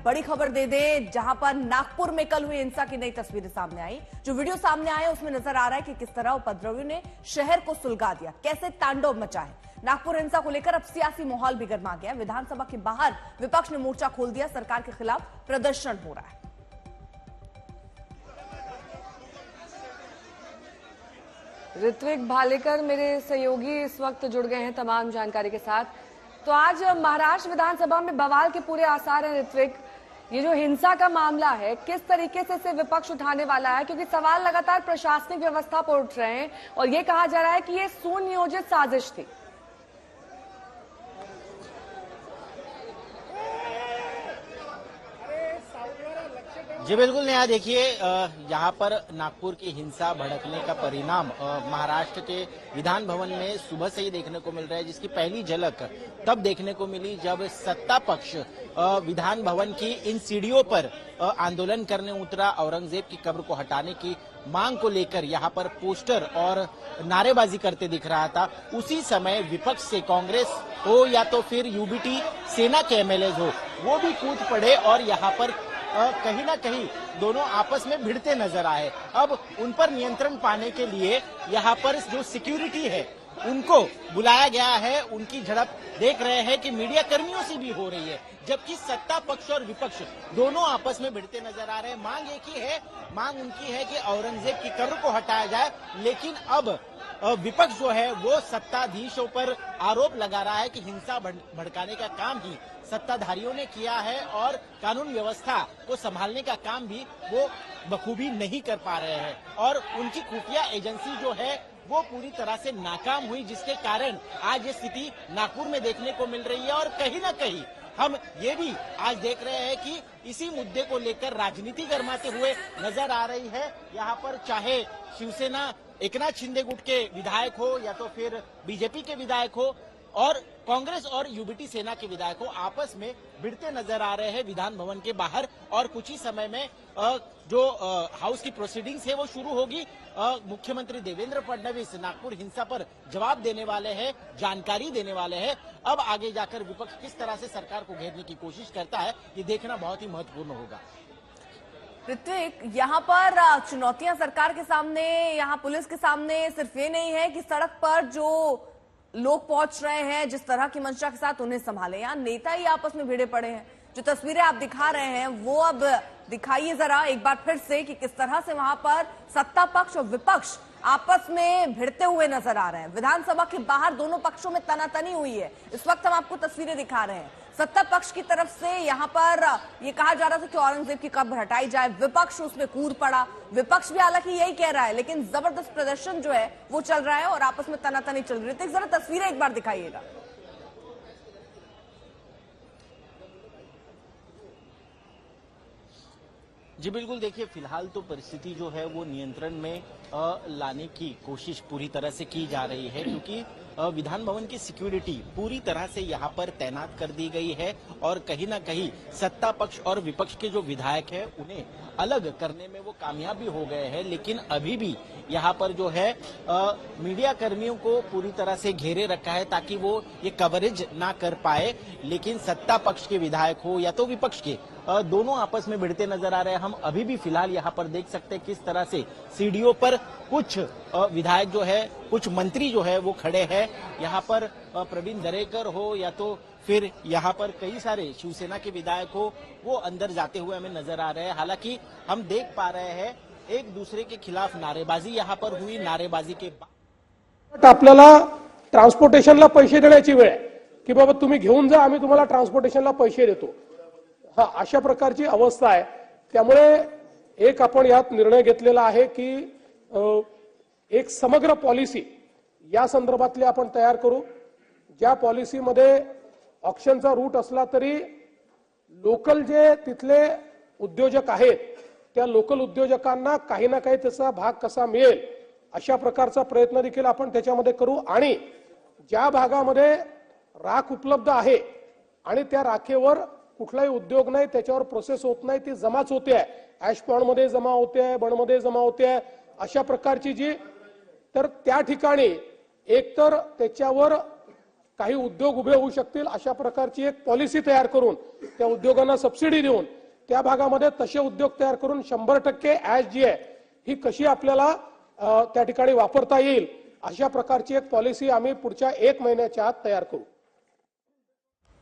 बड़ी खबर दे दे, जहां पर नागपुर में कल हुई हिंसा की नई तस्वीरें सामने आई। जो वीडियो सामने आया उसमें नजर आ रहा है कि किस तरह उपद्रवियों ने शहर को सुलगा दिया, कैसे तांडव मचा है। नागपुर हिंसा को लेकर अब सियासी माहौल भी गर्मा गया। विधानसभा के बाहर विपक्ष ने मोर्चा खोल दिया, सरकार के खिलाफ प्रदर्शन हो रहा है। ऋत्विक भालेकर मेरे सहयोगी इस वक्त जुड़ गए हैं तमाम जानकारी के साथ। तो आज महाराष्ट्र विधानसभा में बवाल के पूरे आसार हैं। ऋत्विक, ये जो हिंसा का मामला है किस तरीके से इसे विपक्ष उठाने वाला है, क्योंकि सवाल लगातार प्रशासनिक व्यवस्था पर उठ रहे हैं और ये कहा जा रहा है कि ये सुनियोजित साजिश थी। जी बिल्कुल नया, देखिए यहाँ पर नागपुर की हिंसा भड़कने का परिणाम महाराष्ट्र के विधान भवन में सुबह से ही देखने को मिल रहा है, जिसकी पहली झलक तब देखने को मिली जब सत्ता पक्ष विधान भवन की इन सीढ़ियों पर आंदोलन करने उतरा। औरंगजेब की कब्र को हटाने की मांग को लेकर यहाँ पर पोस्टर और नारेबाजी करते दिख रहा था। उसी समय विपक्ष से कांग्रेस हो या तो फिर यूबीटी सेना के एमएलए हो, वो भी कूद पड़े और यहाँ पर कहीं ना कहीं दोनों आपस में भिड़ते नजर आए। अब उन पर नियंत्रण पाने के लिए यहाँ पर जो सिक्योरिटी है उनको बुलाया गया है। उनकी झड़प देख रहे हैं कि मीडिया कर्मियों से भी हो रही है, जबकि सत्ता पक्ष और विपक्ष दोनों आपस में भिड़ते नजर आ रहे हैं। मांग एक ही है, मांग उनकी है कि औरंगजेब की कब्र को हटाया जाए, लेकिन अब विपक्ष जो है वो सत्ताधीशों पर आरोप लगा रहा है कि हिंसा भड़काने का काम ही सत्ताधारियों ने किया है और कानून व्यवस्था को संभालने का काम भी वो बखूबी नहीं कर पा रहे हैं और उनकी खुफिया एजेंसी जो है वो पूरी तरह से नाकाम हुई, जिसके कारण आज ये स्थिति नागपुर में देखने को मिल रही है। और कहीं ना कहीं हम ये भी आज देख रहे हैं कि इसी मुद्दे को लेकर राजनीति गरमाते हुए नजर आ रही है। यहाँ पर चाहे शिवसेना एकनाथ शिंदे गुट के विधायक हो या तो फिर बीजेपी के विधायक हो और कांग्रेस और यूबीटी सेना के विधायकों आपस में भिड़ते नजर आ रहे हैं विधान भवन के बाहर। और कुछ ही समय में जो हाउस की प्रोसीडिंग्स है वो शुरू होगी। मुख्यमंत्री देवेंद्र फडणवीस नागपुर हिंसा पर जवाब देने वाले हैं, जानकारी देने वाले हैं। अब आगे जाकर विपक्ष किस तरह से सरकार को घेरने की कोशिश करता है, ये देखना बहुत ही महत्वपूर्ण होगा। ऋत्विक, यहाँ पर चुनौतियां सरकार के सामने, यहाँ पुलिस के सामने सिर्फ ये नहीं है कि सड़क पर जो लोग पहुंच रहे हैं जिस तरह की मंशा के साथ उन्हें संभाले, यहाँ नेता ही आपस में भिड़े पड़े हैं। जो तस्वीरें आप दिखा रहे हैं वो अब दिखाइए जरा एक बार फिर से कि किस तरह से वहां पर सत्ता पक्ष और विपक्ष आपस में भिड़ते हुए नजर आ रहे हैं। विधानसभा के बाहर दोनों पक्षों में तनातनी हुई है। इस वक्त हम आपको तस्वीरें दिखा रहे हैं। सत्ता पक्ष की तरफ से यहाँ पर ये कहा जा रहा था कि औरंगजेब की कब्र हटाई जाए, विपक्ष उसमें कूद पड़ा। विपक्ष भी हालांकि यही कह रहा है, लेकिन जबरदस्त प्रदर्शन जो है वो चल रहा है और आपस में तनातनी चल रही है। जरा तस्वीरें एक बार दिखाइएगा। जी बिल्कुल, देखिए फिलहाल तो परिस्थिति जो है वो नियंत्रण में लाने की कोशिश पूरी तरह से की जा रही है, क्योंकि विधान भवन की सिक्योरिटी पूरी तरह से यहाँ पर तैनात कर दी गई है और कहीं ना कहीं सत्ता पक्ष और विपक्ष के जो विधायक हैं उन्हें अलग करने में वो कामयाब भी हो गए हैं। लेकिन अभी भी यहाँ पर जो है मीडिया कर्मियों को पूरी तरह से घेरे रखा है ताकि वो ये कवरेज ना कर पाए। लेकिन सत्ता पक्ष के विधायक हो या तो विपक्ष के दोनों आपस में भिड़ते नजर आ रहे हैं। हम अभी भी फिलहाल यहाँ पर देख सकते हैं किस तरह से सीढ़ियों पर कुछ विधायक जो है, कुछ मंत्री जो है वो खड़े हैं। यहाँ पर प्रवीण दरेकर हो या तो फिर यहाँ पर कई सारे शिवसेना के विधायक हो, वो अंदर जाते हुए हमें नजर आ रहे हैं। हालांकि हम देख पा रहे हैं एक दूसरे के खिलाफ नारेबाजी यहाँ पर हुई। नारेबाजी के बाद आपल्याला ट्रान्सपोर्टेशनला पैसे देण्याची वेळ आहे की बाबा तुम्ही घेऊन जा, आम्ही तुम्हाला ट्रान्सपोर्टेशनला पैसे देतो। हा, अशा प्रकारची अवस्था आहे। त्यामुळे एक आपण यात निर्णय घेतलेला आहे की एक समग्र पॉलिसी या संदर्भातली आपण तयार करू, ज्या पॉलिसीमध्ये ऑक्शनचा रूट असला तरी लोकल जे तिथले उद्योजक आहेत त्या लोकल उद्योजकांना काही ना काही त्याचा भाग कसा मिळेल अशा प्रकारचा प्रयत्न देखील आपण त्याच्यामध्ये करू। आणि ज्या भागामध्ये राख उपलब्ध आहे आणि त्या राखेवर कुठलाही उद्योग नाही, त्याच्यावर प्रोसेस होत नाही, ती जमाच होते आहे, ऍश पॉन्ड मध्ये जमा होते आहे, बणमध्ये जमा होते आहे, अशा प्रकारची जी, तर त्या ठिकाणी एकतर त्याच्यावर काही उद्योग उभे होऊ शकतील अशा प्रकारची एक पॉलिसी तयार करून त्या उद्योगांना सबसिडी देऊन त्या भागामध्ये तसे उद्योग तयार करून 100% ऍश जी आहे ही कशी आपल्याला त्या ठिकाणी वापरता येईल अशा प्रकारची एक पॉलिसी आम्ही पुढच्या 1 महिन्याच्या आत तयार करू.